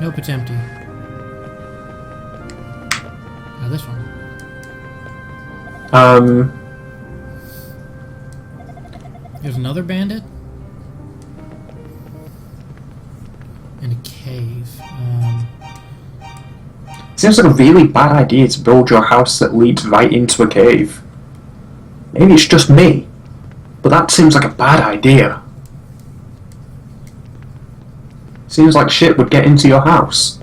Nope, it's empty. This one. There's another bandit? In a cave. Seems like a really bad idea to build your house that leads right into a cave. Maybe it's just me, but that seems like a bad idea. Seems like shit would get into your house.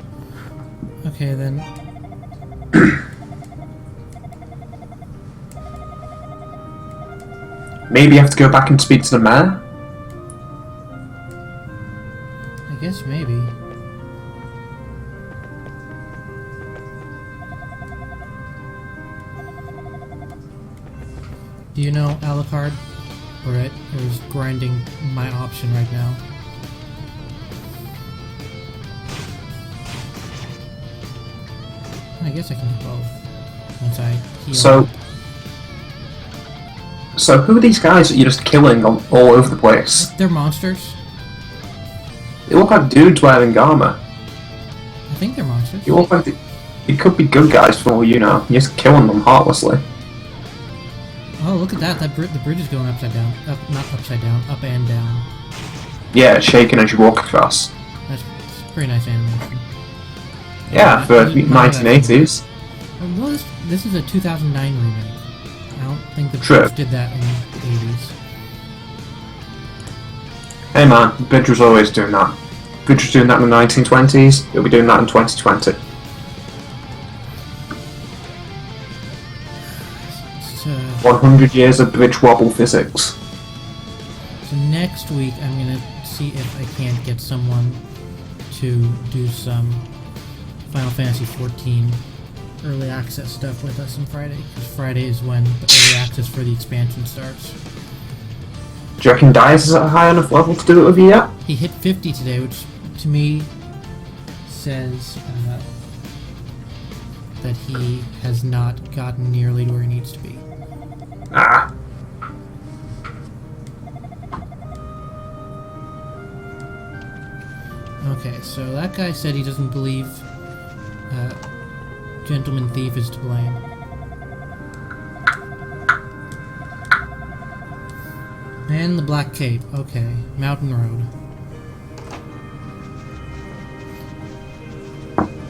Okay, then. Maybe you have to go back and speak to the mayor? I guess maybe. Do you know Alucard? Or it is grinding my option right now. I guess I can do both. Once I heal. So who are these guys that you're just killing all over the place? They're monsters. They look like dudes wearing armor. I think they're monsters. You look like they could be good guys for all you know. You're just killing them heartlessly. Oh, look at that! The bridge is going upside down. Not upside down. Up and down. Yeah, it's shaking as you walk across. That's a pretty nice animation. Yeah, for 1980s. Well, this is a 2009 remake. I don't think the True. Brits did that in the 80s. Hey man, the Bridge was always doing that. Bridge was doing that in the 1920s, he'll be doing that in 2020. So, 100 years of bridge wobble physics. so next week I'm gonna see if I can't get someone to do some Final Fantasy XIV early access stuff with us on Friday, because Friday is when the early access for the expansion starts. Do you reckon Dias is at a high enough level to do it with you yet? He hit 50 today, which to me says that he has not gotten nearly to where he needs to be. Ah. Okay, so that guy said he doesn't believe Gentleman Thief is to blame. And the Black Cape. Okay, Mountain Road.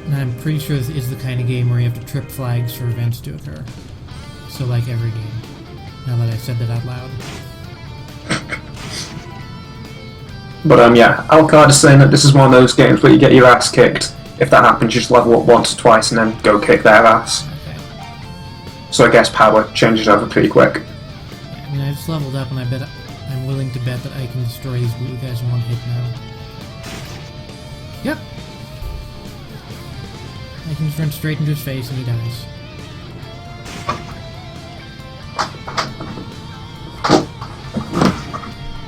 And I'm pretty sure this is the kind of game where you have to trip flags for events to occur. So like every game. Now that I said that out loud. But yeah, Alucard is saying that this is one of those games where you get your ass kicked. If that happens, you just level up once or twice and then go kick their ass. Okay. So I guess power changes over pretty quick. I mean, I just leveled up and I'm willing to bet that I can destroy these blue guys in one hit now. Yep. I can just run straight into his face and he dies.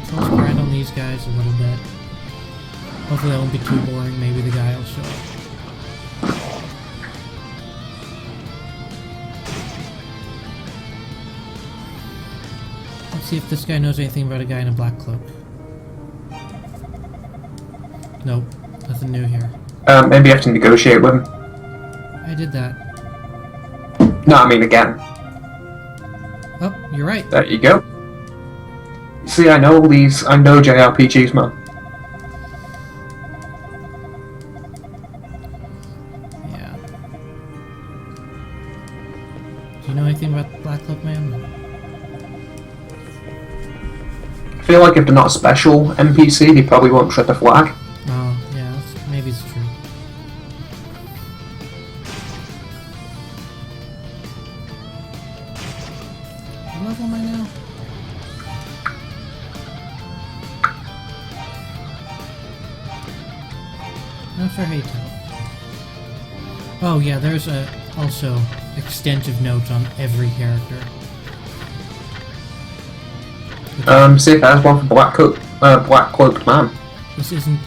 So let's grind on these guys a little bit. Hopefully that won't be too boring. Maybe the guy will show up. Let's see if this guy knows anything about a guy in a black cloak. Nope. Nothing new here. Maybe you have to negotiate with him. I did that. No, I mean again. Oh, you're right. There you go. See, I know JRPGs, man. Yeah. Do you know anything about the Black Cloak Man? I feel like if they're not a special NPC, they probably won't trip the flag. Oh, yeah, maybe it's true. What level am I now? Not sure how you tell. Oh yeah, there's also extensive notes on every character. See if there's one for Black Cloaked Man. This isn't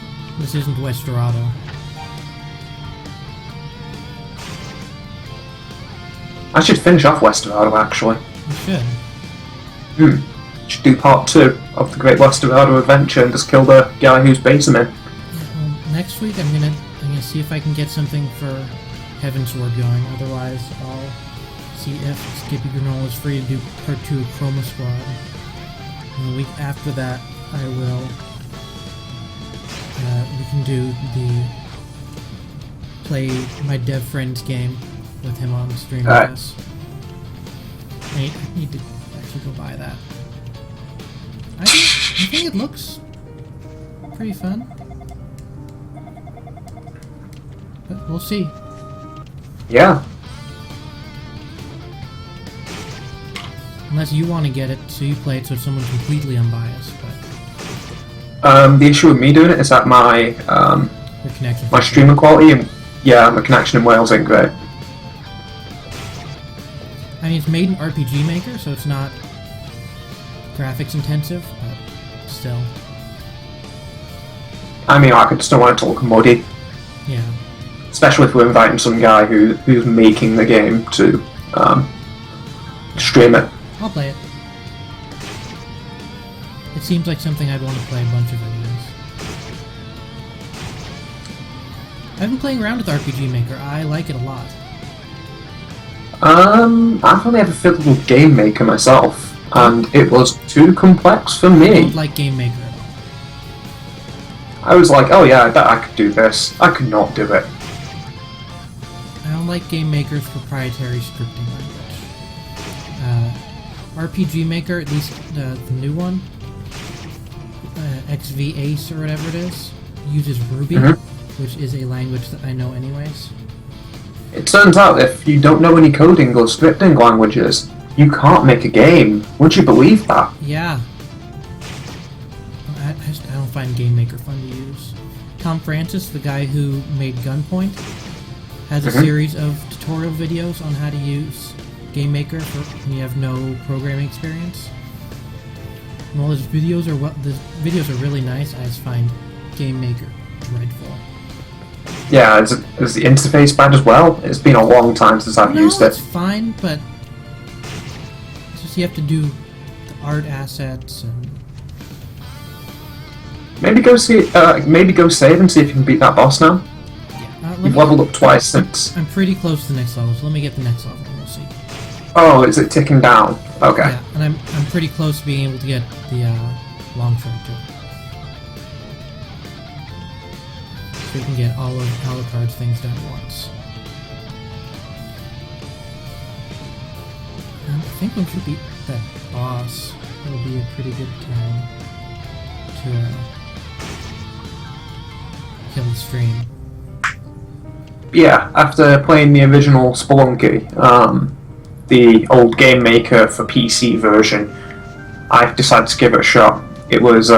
Westerado. I should finish off Westerado, actually. You should. Should do part 2 of the Great Westerado Adventure and just kill the guy who's basing it. Yeah, well, next week I'm gonna see if I can get something for Heaven Sword going. Otherwise, I'll see if Skippy Granola is free to do part 2 of Chroma Squad. And the week after that, I will. We can do the play my dev friends game with him on stream. I guess. I need to actually go buy that. I think it looks pretty fun. But we'll see. Yeah. Unless you want to get it, so you play it so someone's completely unbiased. But the issue with me doing it is that my your connection. my streaming quality and my connection in Wales ain't great. I mean, it's made in RPG Maker, so it's not graphics intensive, but still. I mean, I just don't want it to look muddy. Yeah. Especially if we're inviting some guy who's making the game to stream it. I'll play it. It seems like something I'd want to play a bunch of videos. I've been playing around with RPG Maker. I like it a lot. I've only ever fiddled with Game Maker myself, and it was too complex for me. I don't like Game Maker at all. I was like, oh yeah, I bet I could do this. I could not do it. I don't like Game Maker's proprietary scripting language. RPG Maker, at least the new one, XV Ace or whatever it is, uses Ruby, which is a language that I know anyways. It turns out if you don't know any coding or scripting languages, you can't make a game. Would you believe that? Yeah. I don't find Game Maker fun to use. Tom Francis, the guy who made Gunpoint, has a series of tutorial videos on how to use Game Maker for when you have no programming experience. And while his videos are really nice, I just find Game Maker dreadful. Yeah, is the interface bad as well? It's been a long time since I've used it. No, it's fine, but it's just you have to do the art assets and. Maybe go save and see if you can beat that boss now. Yeah, You've leveled up twice since. I'm pretty close to the next level, so let me get the next level and we'll see. Oh, is it ticking down? Okay. Yeah, and I'm pretty close to being able to get the long sword too. So you can get all of Alucard's things done at once. And I think once you beat that boss, it'll be a pretty good time to kill the stream. Yeah, after playing the original Spelunky, the old Game Maker for PC version, I decided to give it a shot. It was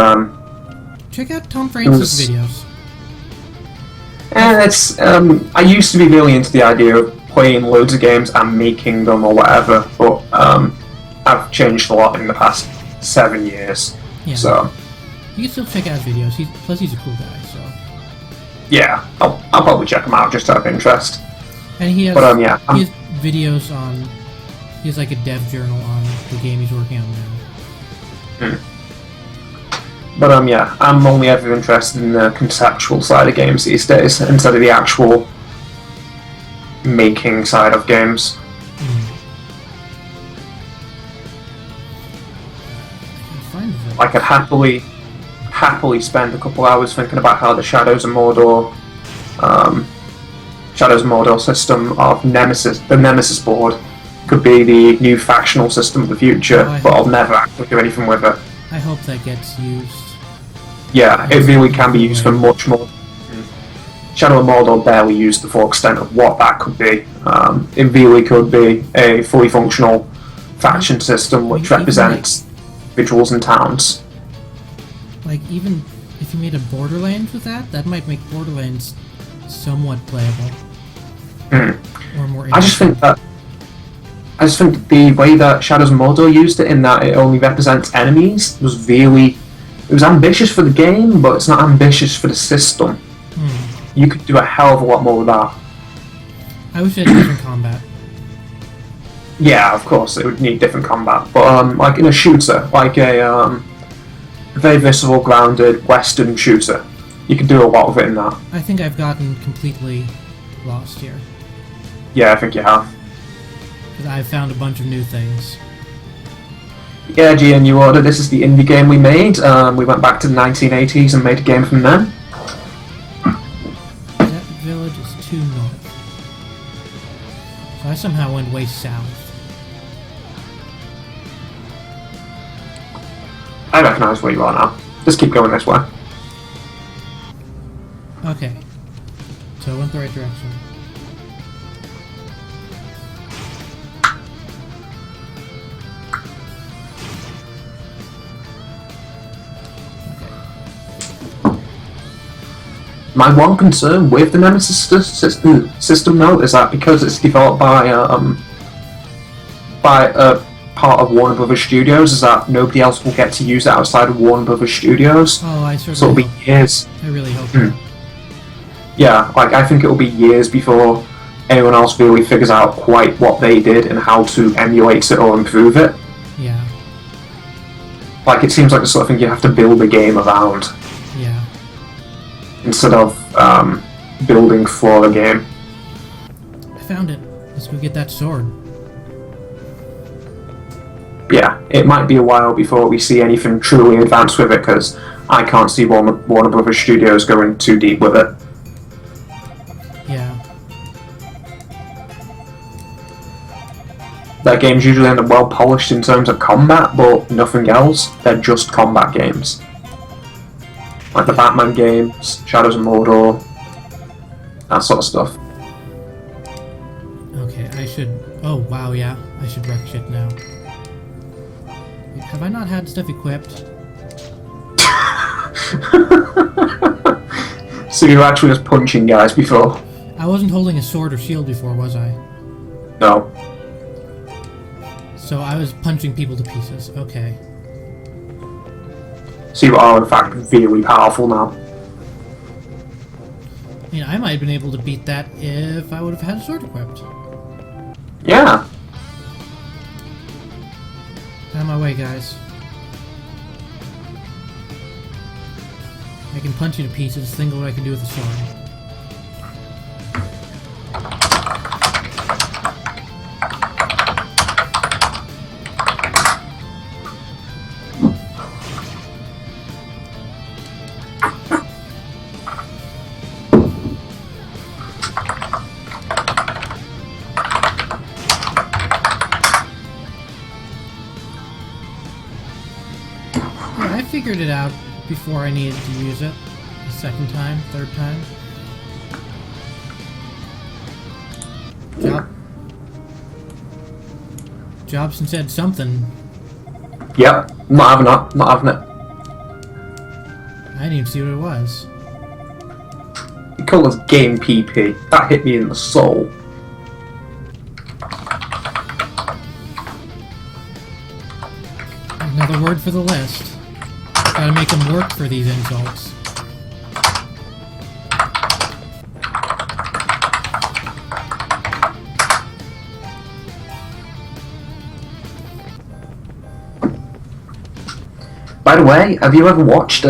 check out Tom Francis' videos. I used to be really into the idea of playing loads of games and making them or whatever, but I've changed a lot in the past 7 years. Yeah. So you can still check out his videos. Plus he's a cool guy, so. Yeah, I'll probably check them out just out of interest. And he has, but, he has videos on. He has like a dev journal on the game he's working on now. But yeah, I'm only ever interested in the conceptual side of games these days, instead of the actual making side of games. I could happily spend a couple hours thinking about how the Shadows of Mordor system of the Nemesis board, could be the new factional system of the future, but I'll never actually do anything with it. I hope that gets used. Yeah, it really can be used for much more. Shadow of Mordor barely used the full extent of what that could be. It really could be a fully functional faction system which represents individuals and towns. Like, even if you made a Borderlands with that might make Borderlands somewhat playable. Or more I just think the way that Shadows of Mordor used it, in that it only represents enemies, was really... It was ambitious for the game, but it's not ambitious for the system. You could do a hell of a lot more with that. I wish it had different combat. Yeah, of course, it would need different combat. But, like in a shooter, like a very visceral, grounded Western shooter, You can do a lot of it in that. I think I've gotten completely lost here. Yeah, I think you have. Because I've found a bunch of new things. Yeah, GNU Order, this is the indie game we made. We went back to the 1980s and made a game from then. That village is too north. So I somehow went way south. I recognise where you are now. Just keep going this way. Okay. So I went the right direction. My one concern with the Nemesis system, though, is that because it's developed by a part of Warner Brothers Studios, is that nobody else will get to use it outside of Warner Brothers Studios. Oh, I certainly So it'll be hope. years. I really hope so. Yeah, like I think it'll be years before anyone else really figures out quite what they did and how to emulate it or improve it. Yeah. Like it seems like the sort of thing you have to build a game around. Yeah. Instead of building for a game. I found it. Let's go get that sword. Yeah, it might be a while before we see anything truly advanced with it, because I can't see Warner Brothers Studios going too deep with it. Yeah. Their games usually end up well polished in terms of combat, but nothing else. They're just combat games. Like the Batman games, Shadows of Mordor, that sort of stuff. Okay, I should... Oh, wow, yeah. I should wreck shit now. Wait, have I not had stuff equipped? So you were actually just punching guys before? I wasn't holding a sword or shield before, was I? No. So I was punching people to pieces. Okay. So you are in fact really powerful now. I mean, I might have been able to beat that if I would have had a sword equipped. Yeah. Out of my way, guys. I can punch you to pieces. Think of what I can do with a sword. I figured it out before I needed to use it. The second time, third time. Jobson said something. Yep. Not having it. Not having it. I didn't even see what it was. You call us game PP. That hit me in the soul. Another word for the list. Gotta make them work for these insults. By the way, have you ever watched a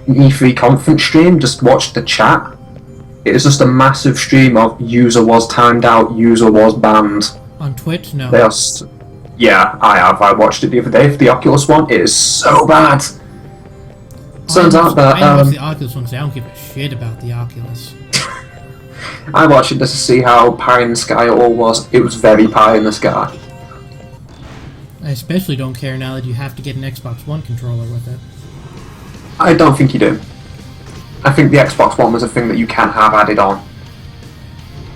E3 conference stream? Just watched the chat. It is just a massive stream of user was timed out, user was banned. On Twitch? No. They are yeah, I have. I watched it the other day for the Oculus one. It is so bad. Turns out that I watched the Oculus one because I don't give a shit about the Oculus. I watched it just to see how pie in the sky it all was. It was very pie in the sky. I especially don't care now that you have to get an Xbox One controller with it. I don't think you do. I think the Xbox One was a thing that you can have added on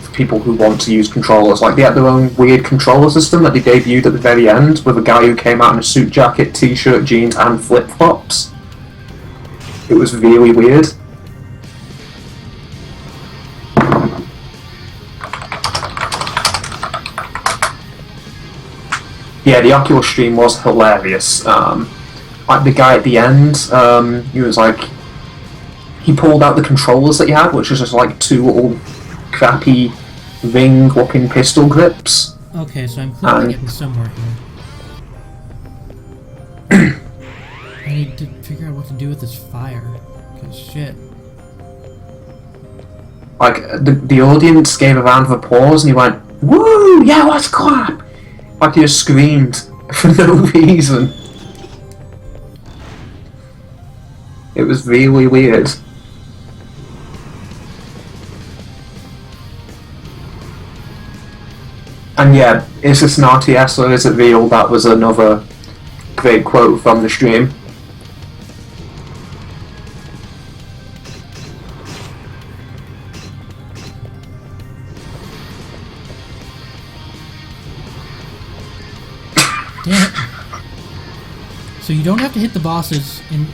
for people who want to use controllers. Like, they had their own weird controller system that they debuted at the very end with a guy who came out in a suit jacket, t-shirt, jeans and flip-flops. It was really weird. Yeah, the Oculus stream was hilarious. Like the guy at the end, he was like, he pulled out the controllers that he had, which was just like two little crappy ring-looking pistol grips. Okay, so I'm clearly getting somewhere here. I need to figure out what to do with this fire. Cause shit. Like, the audience gave a round of applause and he went, "Woo! Yeah, let's clap!" Like he just screamed for no reason. It was really weird. And yeah, is this an RTS or is it real? That was another great quote from the stream. Damn it. So you don't have to hit the bosses in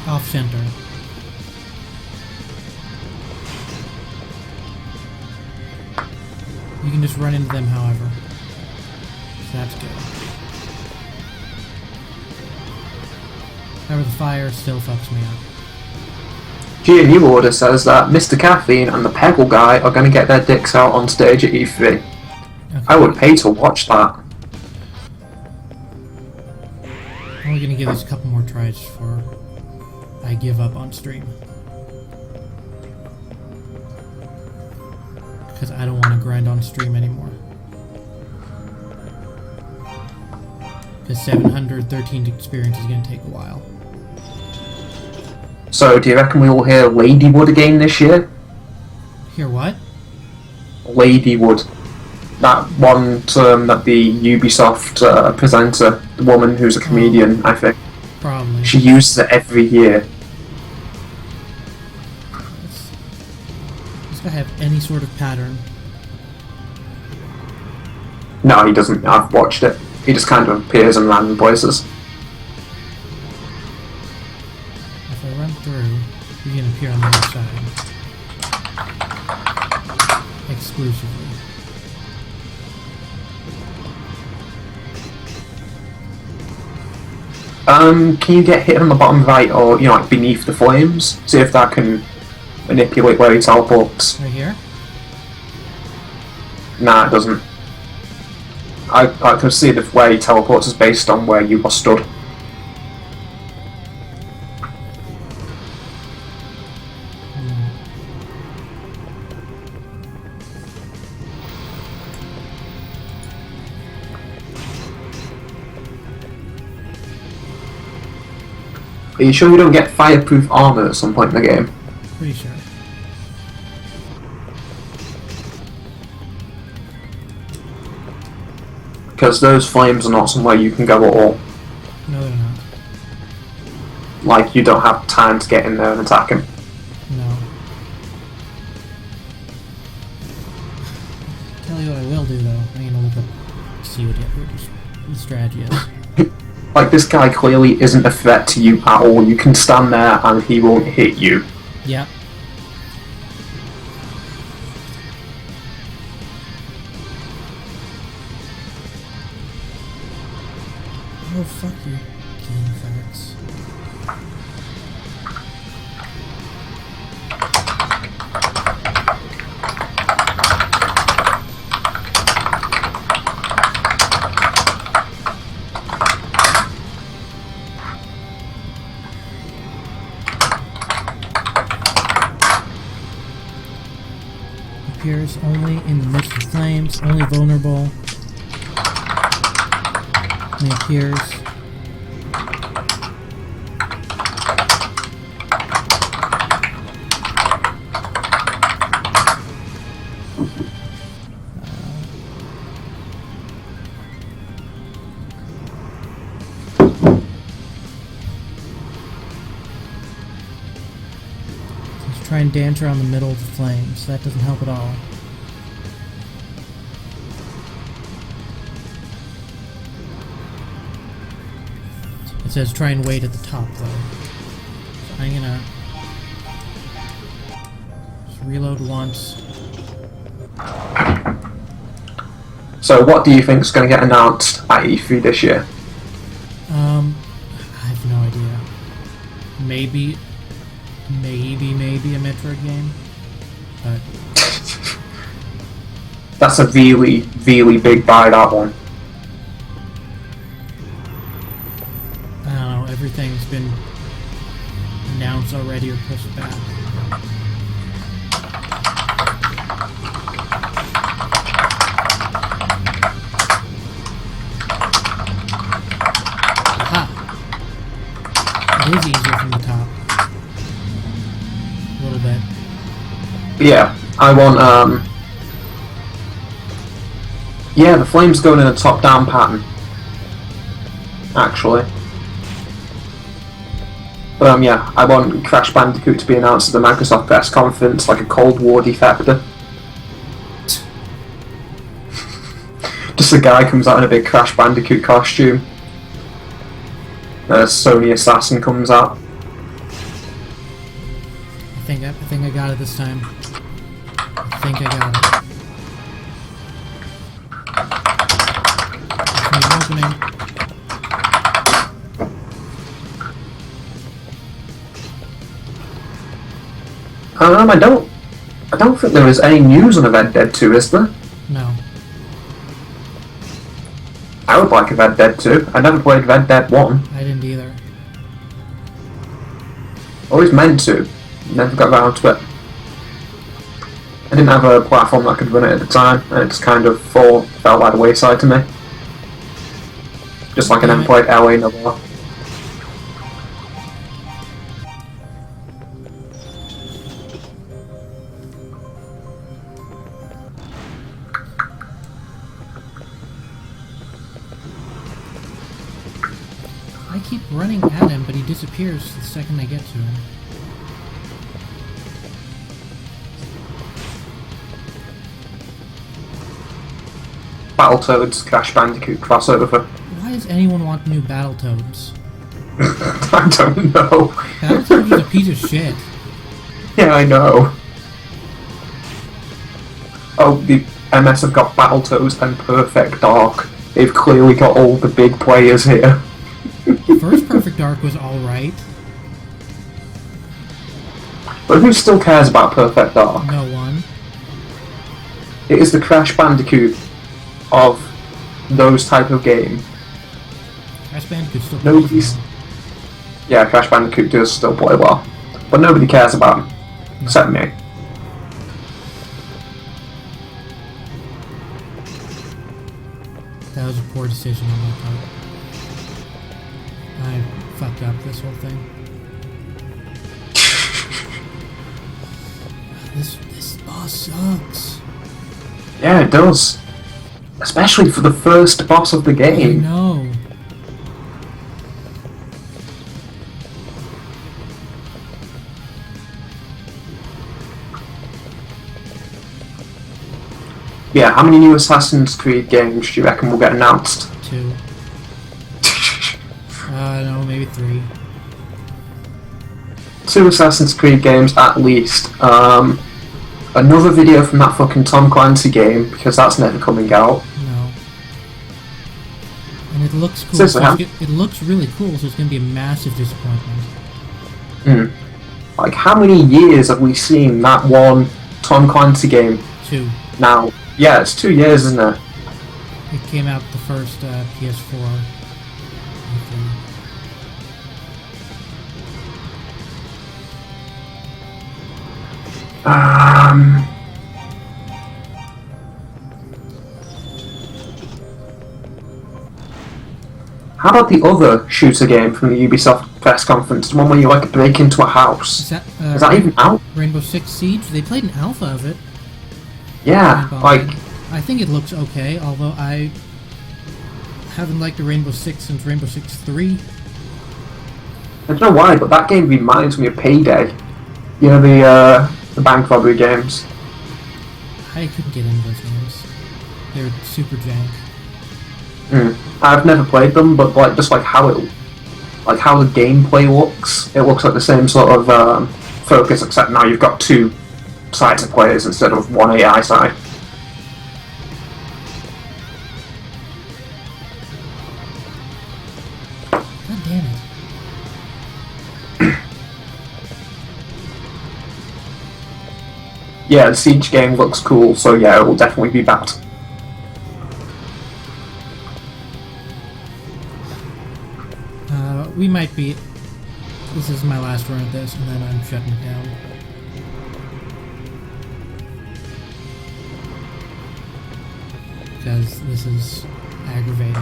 off-center. You can just run into them, however. So that's good. However, the fire still fucks me up. G&U order says that Mr. Caffeine and the Peggle guy are going to get their dicks out on stage at E3. Okay. I would pay to watch that. I'm only gonna give this a couple more tries before I give up on stream. Because I don't want to grind on stream anymore. Because 713 experience is gonna take a while. So, do you reckon we will hear Ladywood again this year? Hear what? Ladywood. That one term that the Ubisoft presenter, the woman who's a comedian, I think, Probably. she uses it every year. This guy have any sort of pattern. No, he doesn't. I've watched it. He just kind of appears in random places. If I run through, he's gonna appear on the other side. Exclusively. Can you get hit on the bottom right or, you know, like beneath the flames? See if that can manipulate where he teleports. Right here? Nah, it doesn't. I can see the way he teleports is based on where you are stood. Are you sure you don't get fireproof armor at some point in the game? Pretty sure. Because those flames are not somewhere you can go at all. No, they're not. Like, you don't have time to get in there and attack him. No. Tell you what I will do though. I'm gonna look up, see what the strategy is. Like, this guy clearly isn't a threat to you at all. You can stand there and he won't hit you. Yep. Oh, fuck you, game facts. Appears only in the midst of flames, only vulnerable. Only appears. Try and dance around the middle of the flames. That doesn't help at all. It says try and wait at the top though. So I'm gonna just reload once. So what do you think is going to get announced at E3 this year? I have no idea. Maybe a Metroid game, but That's a really, really big buy, that one. I don't know. Everything's been announced already or pushed back. Aha! It is easier from the top. A little bit. Yeah, I want, yeah, the flames going in a top-down pattern. Actually. But, yeah, I want Crash Bandicoot to be announced at the Microsoft press conference like a Cold War defector. Just a guy comes out in a big Crash Bandicoot costume. A Sony assassin comes out. I think I got it this time. I think I got it. Let's make an opening. I don't think there is any news on Red Dead 2, is there? No. I would like a Red Dead 2. I never played Red Dead 1. I didn't either. Always meant to. Never got around to it. I didn't have a platform that could run it at the time, and it just kind of fell by the wayside to me. Just like I never played LA Noir. I keep running at him, but he disappears the second I get to him. Battletoads, Crash Bandicoot crossover. Why does anyone want new Battletoads? I don't know. Battletoads is a piece of shit. Yeah, I know. Oh, the MS have got Battletoads and Perfect Dark. They've clearly got all the big players here. First Perfect Dark was alright. But who still cares about Perfect Dark? No one. It is the Crash Bandicoot of those type of game. Crash Bandicoot still Nobody's... plays Yeah, Crash Bandicoot does still play well. But nobody cares about him. No. Except me. That was a poor decision on my part. I fucked up this whole thing. This boss sucks. Yeah, it does. Especially for the first boss of the I game. know. Yeah, how many new Assassin's Creed games do you reckon will get announced? 2. No, maybe 3. 2 Assassin's Creed games at least. Another video from that fucking Tom Clancy game, because that's never coming out. No. And it looks cool. Seriously, So it looks really cool, so it's going to be a massive disappointment. Like, how many years have we seen that one Tom Clancy game 2. now? Yeah, it's 2 years, isn't it? It came out the first PS4. How about the other shooter game from the Ubisoft press conference? The one where you like break into a house. Is that even out? Rainbow Six Siege? They played an alpha of it. Yeah, like... I think it looks okay, although I haven't liked the Rainbow Six since Rainbow Six 3. I don't know why, but that game reminds me of Payday. You know, the bank robbery games. I couldn't get into those games. They're super jank. I've never played them, but like just like how the gameplay looks, it looks like the same sort of focus, except now you've got 2 sides of players instead of 1 AI side. God damn it. Yeah, the Siege game looks cool, so yeah, it will definitely be backed. This is my last run at this, and then I'm shutting it down. Because this is aggravating.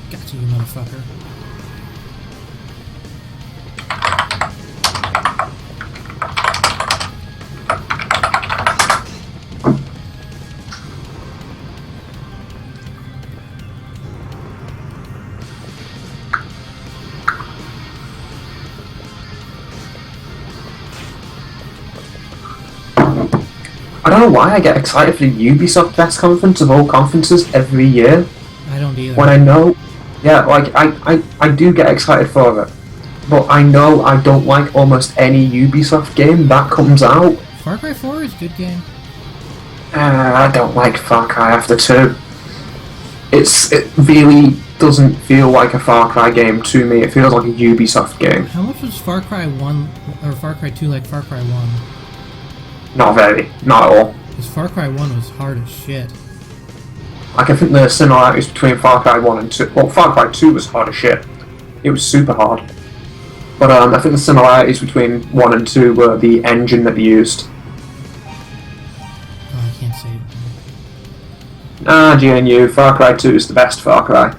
Got you motherfucker. I don't know why I get excited for the Ubisoft press conference of all conferences every year. I don't either. When I know, yeah, like I do get excited for it, but I know I don't like almost any Ubisoft game that comes out. Far Cry 4 is a good game. I don't like Far Cry after 2. It really doesn't feel like a Far Cry game to me. It feels like a Ubisoft game. How much was Far Cry 1 or Far Cry 2 like Far Cry 1? Not very, not at all. Because Far Cry 1 was hard as shit. Like, I think the similarities between Far Cry 1 and 2... Well, Far Cry 2 was hard as shit. It was super hard. But I think the similarities between 1 and 2 were the engine that they used. Oh, I can't say it. GNU, Far Cry 2 is the best Far Cry.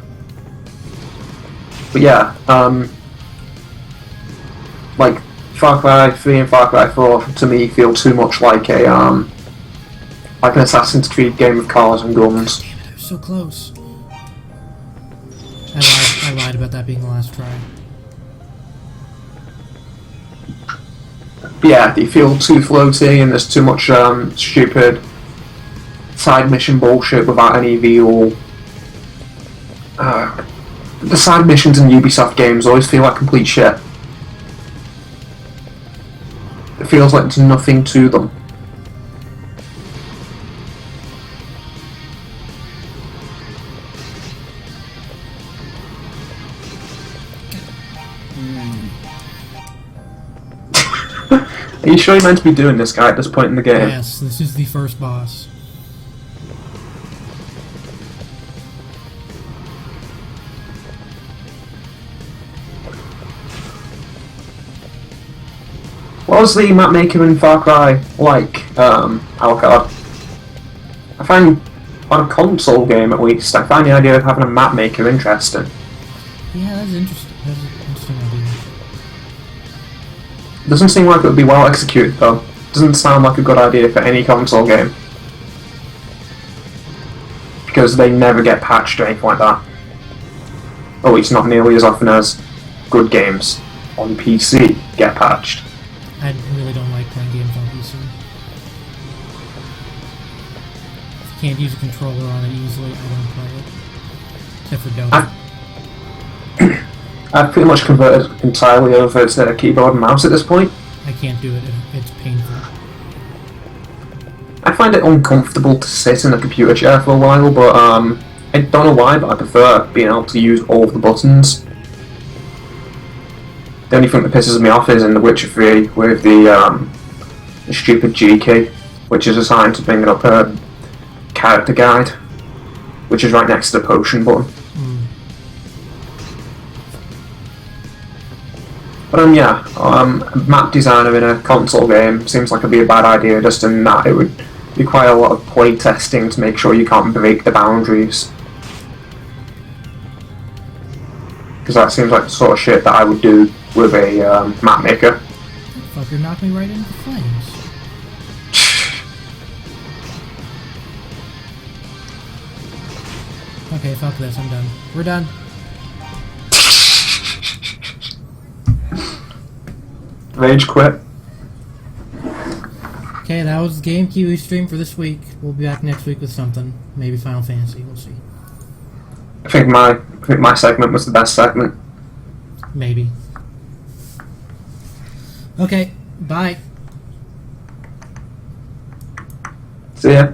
But yeah, like, Far Cry 3 and Far Cry 4 to me feel too much like a like an Assassin's Creed game of cars and guns. Damn it, I was so close. I lied about that being the last try. But yeah, they feel too floaty and there's too much stupid side mission bullshit without any real. The side missions in Ubisoft games always feel like complete shit. It feels like there's nothing to them. Are you sure you're meant to be doing this guy at this point in the game? Yes, this is the first boss. What was the map maker in Far Cry like, Alucard? I find, on a console game at least, I find the idea of having a map maker interesting. Yeah, that's interesting. That's an interesting idea. Doesn't seem like it would be well executed though. Doesn't sound like a good idea for any console game. Because they never get patched or anything like that. Or at least not nearly as often as good games on PC get patched. I really don't like playing games on PC. If you can't use a controller on it easily, I don't play it. Except for Dota. I've pretty much converted entirely over to keyboard and mouse at this point. I can't do it. It's painful. I find it uncomfortable to sit in a computer chair for a while, but I don't know why, but I prefer being able to use all of the buttons. The only thing that pisses me off is in The Witcher 3 with the stupid G key, which is assigned to bring up a character guide, which is right next to the potion button. But yeah, map designer in a console game seems like it'd be a bad idea, just in that it would require a lot of play testing to make sure you can't break the boundaries. Because that seems like the sort of shit that I would do with a map maker. That fucker knocked me right into the flames. Okay, fuck this, I'm done. We're done. Rage quit. Okay, that was the Game Kiwi stream for this week. We'll be back next week with something. Maybe Final Fantasy, we'll see. I think my segment was the best segment. Maybe. Okay, bye. See ya.